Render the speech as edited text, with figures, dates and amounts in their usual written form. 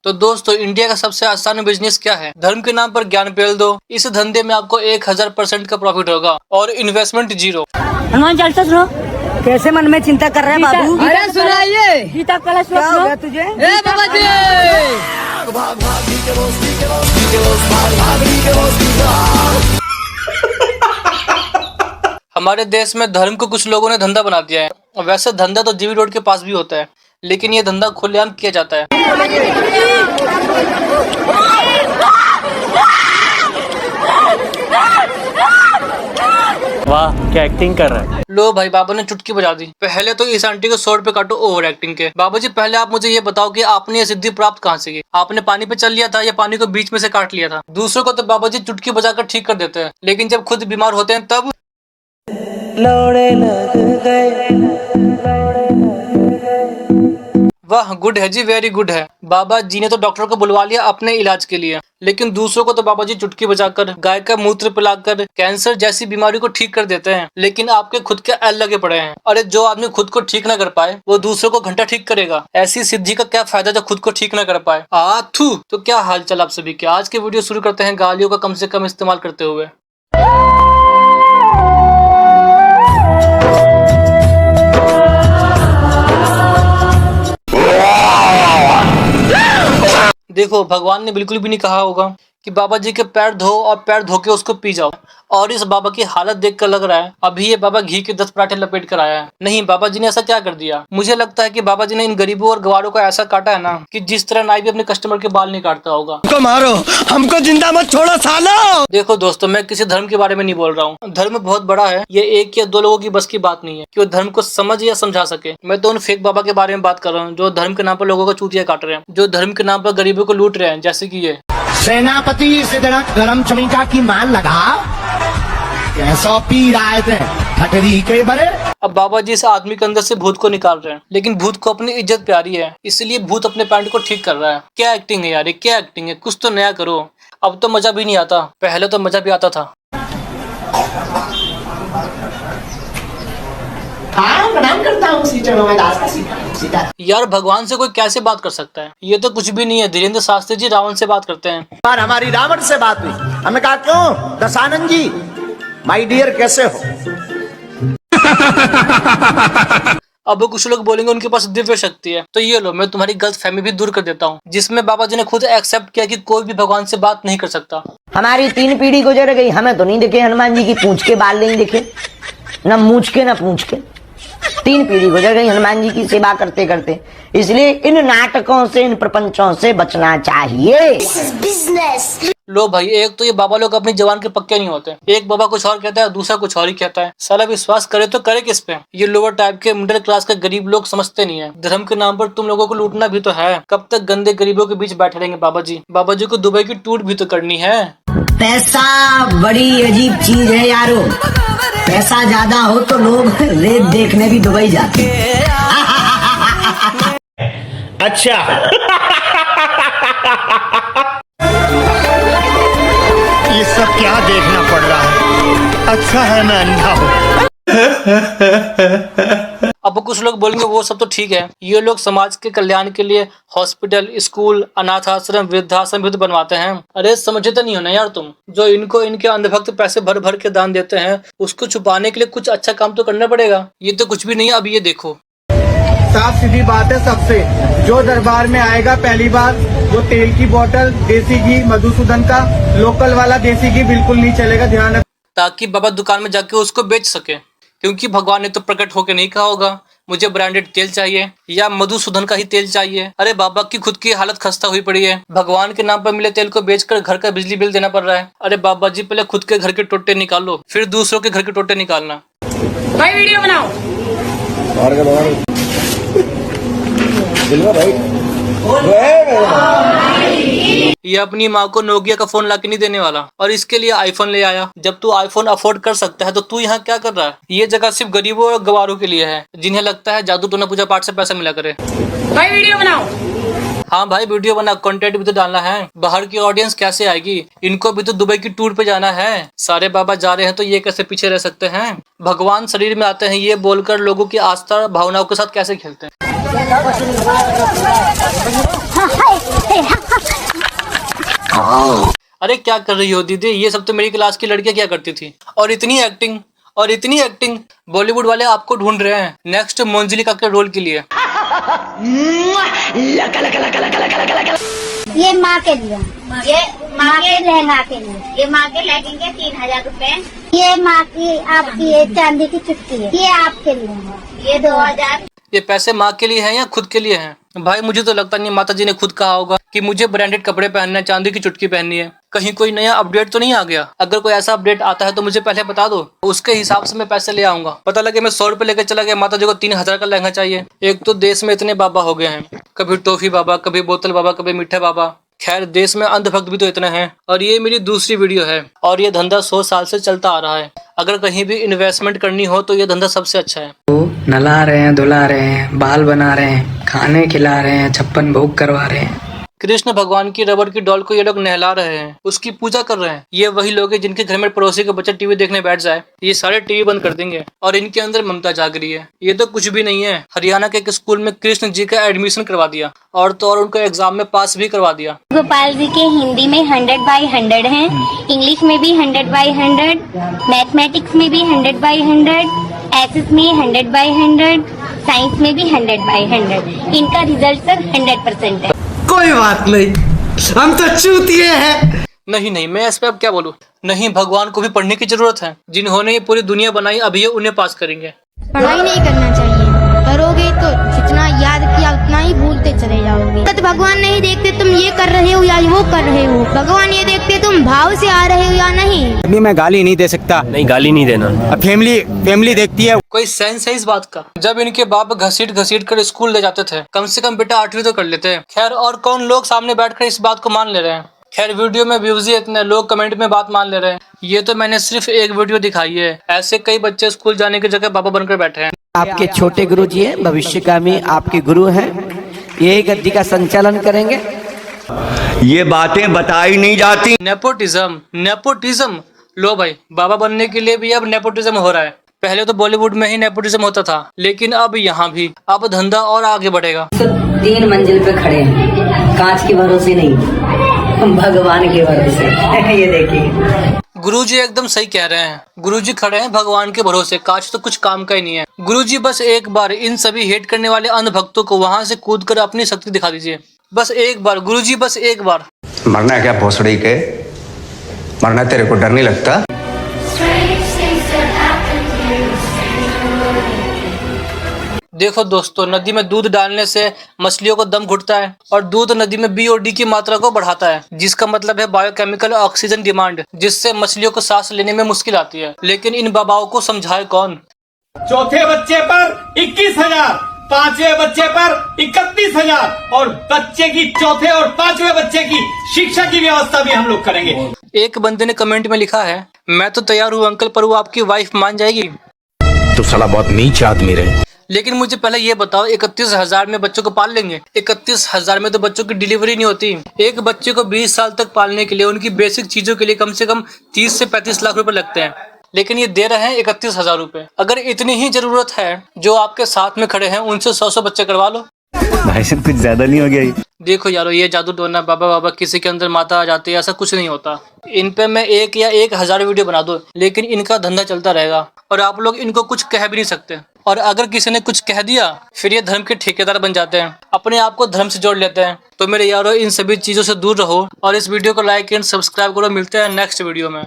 तो दोस्तों इंडिया का सबसे आसान बिजनेस क्या है? धर्म के नाम पर ज्ञान पेल दो। इस धंधे में आपको 1000% का प्रॉफिट होगा और इन्वेस्टमेंट 0। हनुमान चालीसा सुनो। कैसे मन में चिंता कर रहे हैं बाबू? अरे सुनाइए गीता कलश क्या हो गया तुझे? ए बाबा जी। हमारे देश में धर्म को कुछ लोगों ने धंधा बना दिया है। वैसे धंधा तो जीवी रोड के पास भी होता है, लेकिन ये धंधा खुलेआम किया जाता है। वाह क्या एक्टिंग कर रहा है। लो भाई बाबा ने चुटकी बजा दी। पहले तो इस आंटी को 100 रुपए काटो ओवर एक्टिंग के। बाबा जी पहले आप मुझे ये बताओ कि आपने ये सिद्धि प्राप्त कहाँ से की? आपने पानी पे चल लिया था या पानी को बीच में से काट लिया था? दूसरों को तो बाबा जी चुटकी बजाकर ठीक कर देते हैं, लेकिन जब खुद बीमार होते हैं तब लौड़े लग गए। वाह गुड है जी, वेरी गुड है। बाबा जी ने तो डॉक्टर को बुलवा लिया अपने इलाज के लिए, लेकिन दूसरों को तो बाबा जी चुटकी बजाकर, गाय का मूत्र पिलाकर, कैंसर जैसी बीमारी को ठीक कर देते हैं। लेकिन आपके खुद के एल लगे पड़े हैं। अरे जो आदमी खुद को ठीक ना कर पाए वो दूसरों को घंटा ठीक करेगा। ऐसी सिद्धि का क्या फायदा जो खुद को ठीक ना कर पाए? आथू। तो क्या हाल चाल आप सभी के? आज के वीडियो शुरू करते हैं गालियों का कम से कम इस्तेमाल करते हुए। देखो भगवान ने बिल्कुल भी नहीं कहा होगा कि बाबा जी के पैर धो और पैर धो के उसको पी जाओ। और इस बाबा की हालत देखकर लग रहा है अभी ये बाबा घी के 10 पराठे लपेट कर आया है। नहीं, बाबा जी ने ऐसा क्या कर दिया? मुझे लगता है कि बाबा जी ने इन गरीबों और गवारों को ऐसा काटा है ना कि जिस तरह नाई भी अपने कस्टमर के बाल नहीं काटता होगा। हमको मारो, हमको जिंदा मत छोड़ो सालो। देखो दोस्तों, मैं किसी धर्म के बारे में नहीं बोल रहा हूँ। धर्म बहुत बड़ा है, ये 1 या 2 लोगों की बस की बात नहीं है कि वो धर्म को समझ या समझा सके। मैं तो उन फेक बाबा के बारे में बात कर रहा हूँ जो धर्म के नाम पर लोगों को चूतिया काट रहे हैं, जो धर्म के नाम पर गरीबों को लूट रहे हैं, जैसे की ये सेनापति से जरा गरम चमिका की मान लगा, कैसा पी रहा थे ठटरी के बड़े। अब बाबा जी इस आदमी के अंदर से भूत को निकाल रहे हैं, लेकिन भूत को अपनी इज्जत प्यारी है, इसलिए भूत अपने पैंट को ठीक कर रहा है। क्या एक्टिंग है यार, ये क्या एक्टिंग है? कुछ तो नया करो। अब तो मजा भी नहीं आता, पहले तो मजा भी आता था। प्रणाम करता हूँ सीचरों में दास का सीता। यार भगवान से कोई कैसे बात कर सकता है? ये तो कुछ भी नहीं है। धीरेन्द्र शास्त्री जी रावण से बात करते हैं। और हमारी रावण से बात हुई, हमने कहा क्यों दशानंद जी माय डियर कैसे हो? अब कुछ लोग बोलेंगे उनके पास दिव्य शक्ति है, तो ये लो मैं तुम्हारी गलत फहमी भी दूर कर देता हूँ, जिसमें बाबा जी ने खुद एक्सेप्ट किया कि कोई भी भगवान से बात नहीं कर सकता। हमारी 3 पीढ़ी गुजर गई, हमें तो नहीं दिखे हनुमान जी की पूंछ के बाल नहीं दिखे, न मूछ के न पूंछ के। 3 पीढ़ी गुजर गई हनुमान जी की सेवा करते करते। इसलिए इन नाटकों से, इन प्रपंचों से बचना चाहिए। लो भाई, एक तो ये बाबा लोग अपनी जबान के पक्के नहीं होते। एक बाबा कुछ और कहता है, दूसरा कुछ और ही कहता है। साला विश्वास करे तो करे किस पे? ये लोअर टाइप के मिडिल क्लास के गरीब लोग समझते नहीं है। धर्म के नाम पर तुम लोगों को लूटना भी तो है। कब तक गंदे गरीबों के बीच बैठे रहेंगे बाबा जी? बाबा जी को दुबई की टूर भी तो करनी है। पैसा बड़ी अजीब चीज है यारो। पैसा ज्यादा हो तो लोग रेत देखने भी दुबई जाते हैं। अच्छा ये सब क्या देखना पड़ रहा है? अच्छा है मैं अंधा हूँ। अब कुछ लोग बोलेंगे वो सब तो ठीक है, ये लोग समाज के कल्याण के लिए हॉस्पिटल, स्कूल, अनाथ आश्रम, वृद्धाश्रम भी तो बनवाते हैं। अरे समझे तो नहीं हो ना यार तुम? जो इनको इनके अंधभक्त पैसे भर भर के दान देते हैं, उसको छुपाने के लिए कुछ अच्छा काम तो करना पड़ेगा। ये तो कुछ भी नहीं है। अब ये देखो, साफ सीधी बात है सबसे, जो दरबार में आएगा पहली बार वो तेल की बोतल, देसी घी, मधुसूदन का लोकल वाला देसी घी बिल्कुल नहीं चलेगा, ध्यान रख। ताकि बाबा दुकान में जाके उसको बेच सके, क्योंकि भगवान ने तो प्रकट होकर नहीं कहा होगा मुझे ब्रांडेड तेल चाहिए या मधुसूदन का ही तेल चाहिए। अरे बाबा की खुद की हालत खस्ता हुई पड़ी है, भगवान के नाम पर मिले तेल को बेचकर घर का बिजली बिल देना पड़ रहा है। अरे बाबा जी पहले खुद के घर के टोटे निकालो, फिर दूसरों के घर के टोटे निकालना। भाई वीडियो बनाओ। ये अपनी माँ को नोकिया का फोन लाके नहीं देने वाला, और इसके लिए आईफोन ले आया। जब तू आईफोन अफोर्ड कर सकता है तो तू यहाँ क्या कर रहा है? ये जगह सिर्फ गरीबों और गवारों के लिए है, जिन्हें लगता है जादू टोना पूजा पाठ से पैसा मिला करे। भाई वीडियो बनाओ। हाँ भाई वीडियो बना, कंटेंट भी तो डालना है। बाहर की ऑडियंस कैसे आएगी? इनको भी तो दुबई की टूर पे जाना है। सारे बाबा जा रहे हैं तो ये कैसे पीछे रह सकते हैं? भगवान शरीर में आते हैं ये बोलकर लोगों की आस्था भावनाओं के साथ कैसे खेलते हैं? अरे क्या कर रही हो दीदी, ये सब तो मेरी क्लास की लड़कियां क्या करती थी। और इतनी एक्टिंग बॉलीवुड वाले आपको ढूंढ रहे हैं नेक्स्ट मंजलिका के रोल के लिए। ये माँ के लिए, ये माँ के लहंगा के लिए, ये माँ के लेगिंग के 3000 रुपए, ये माँ की आपकी ये चांदी की चुटकी है, ये आपके लिए है, ये 2000। ये पैसे माँ के लिए हैं या खुद के लिए हैं? भाई मुझे तो लगता नहीं माता जी ने खुद कहा होगा कि मुझे ब्रांडेड कपड़े पहनने हैं, चांदी की चुटकी पहननी है। कहीं कोई नया अपडेट तो नहीं आ गया? अगर कोई ऐसा अपडेट आता है तो मुझे पहले बता दो, उसके हिसाब से मैं पैसे ले आऊंगा। पता लगे मैं 100 रुपए लेकर चला गया, माता जी को 3000 का लहंगा चाहिए। एक तो देश में इतने बाबा हो गए हैं, कभी टॉफी बाबा, कभी बोतल बाबा, कभी मीठा बाबा। खैर देश में अंधभक्त भी तो इतने हैं। और ये मेरी दूसरी वीडियो है और ये धंधा 100 साल से चलता आ रहा है। अगर कहीं भी इन्वेस्टमेंट करनी हो तो ये धंधा सबसे अच्छा है। नला रहे हैं, धुला रहे हैं, बाल बना रहे हैं, खाने खिला रहे हैं, 56 भोग करवा रहे हैं। कृष्ण भगवान की रबड़ की डॉल को ये लोग नहला रहे हैं, उसकी पूजा कर रहे हैं। ये वही लोग हैं जिनके घर में पड़ोसी के बच्चे टीवी देखने बैठ जाए, ये सारे टीवी बंद कर देंगे और इनके अंदर ममता जाग रही है। ये तो कुछ भी नहीं है। हरियाणा के एक स्कूल में कृष्ण जी का एडमिशन करवा दिया और तो और उनको एग्जाम में पास भी करवा दिया। गोपाल जी के हिंदी में 100/100 हैं, इंग्लिश में भी 100/100, मैथमेटिक्स में भी 100/100, एसएस में 100/100, साइंस में भी 100/100। इनका रिजल्ट सर 100% है। कोई बात नहीं, हम तो चूतिए हैं। नहीं, मैं इस पे अब क्या बोलूं। नहीं, भगवान को भी पढ़ने की जरूरत है। जिन्होंने ये पूरी दुनिया बनाई अब ये उन्हें पास करेंगे। पढ़ाई नहीं करना चाहिए, करोगे तो जितना याद किया उतना ही भूलते चले जाओगे। तो भगवान नहीं देखते तुम ये कर रहे हो या वो कर रहे हो, भगवान ये देखते तुम भाव से आ रहे हो या नहीं। अभी मैं गाली नहीं दे सकता। नहीं, गाली नहीं देना। अब फैमिली देखती है। कोई सेंस है इस बात का? जब इनके बाप घसीट कर स्कूल ले जाते थे, कम से कम बेटा 8वीं तो कर लेते। खैर और कौन लोग सामने बैठकर इस बात को मान ले रहे हैं। खैर वीडियो में व्यूज ही इतने, लोग कमेंट में बात मान ले रहे हैं। ये तो मैंने सिर्फ एक वीडियो दिखाई है, ऐसे कई बच्चे स्कूल जाने की जगह बाबा बनकर बैठे हैं। आपके छोटे गुरु जी हैं, भविष्यगामी आपके गुरु हैं, यही गद्दी का संचालन करेंगे। ये बातें बताई नहीं जाती। नेपोटिज्म लो भाई, बाबा बनने के लिए भी अब नेपोटिज्म हो रहा है। पहले तो बॉलीवुड में ही नेपोटिज्म होता था, लेकिन अब यहाँ भी। अब धंधा और आगे बढ़ेगा। 3 मंजिल पे खड़े हैं, कांच के भरोसे नहीं, भगवान के भरोसे। ये देखिए गुरुजी एकदम सही कह रहे हैं। गुरुजी खड़े हैं भगवान के भरोसे, कांच तो कुछ काम का ही नहीं है। गुरुजी बस एक बार इन सभी हेट करने वाले अंध भक्तों को वहां से कूद कर अपनी शक्ति दिखा दीजिए। बस एक बार गुरुजी, बस एक बार। मरना है क्या भोसड़ी के? मरना तेरे को डर नहीं लगता? देखो दोस्तों, नदी में दूध डालने से मछलियों को दम घुटता है और दूध नदी में BOD की मात्रा को बढ़ाता है, जिसका मतलब है बायोकेमिकल ऑक्सीजन डिमांड, जिससे मछलियों को सांस लेने में मुश्किल आती है। लेकिन इन बाबाओं को समझाए कौन? चौथे बच्चे पर 21,000, 5वें बच्चे पर 31,000 और बच्चे की चौथे और 5वें बच्चे की शिक्षा की व्यवस्था भी हम लोग करेंगे। एक बंदे ने कमेंट में लिखा है, मैं तो तैयार हूँ अंकल, पर वो आपकी वाइफ मान जाएगी? तो साला बहुत नीच आदमी रहे। लेकिन मुझे पहले ये बताओ, 31,000 में बच्चों को पाल लेंगे? 31,000 में तो बच्चों की डिलीवरी नहीं होती। एक बच्चे को 20 साल तक पालने के लिए उनकी बेसिक चीजों के लिए कम से कम 30 से 35 लाख रुपए लगते हैं, लेकिन ये दे रहे हैं 31,000 रुपए। अगर इतनी ही जरूरत है, जो आपके साथ में खड़े हैं उनसे 100 बच्चे करवा लो। भाई साहब कुछ ज्यादा नहीं हो गया ये? देखो यारो, ये जादू टोना बाबा किसी के अंदर माता आ जाती है, ऐसा कुछ नहीं होता। इन पे मैं 1 या 1,000 वीडियो बना दो, लेकिन इनका धंधा चलता रहेगा और आप लोग इनको कुछ कह भी नहीं सकते। और अगर किसी ने कुछ कह दिया, फिर ये धर्म के ठेकेदार बन जाते हैं, अपने आप को धर्म से जोड़ लेते हैं। तो मेरे यारो, इन सभी चीजों से दूर रहो और इस वीडियो को लाइक एंड सब्सक्राइब करो। मिलते हैं नेक्स्ट वीडियो में।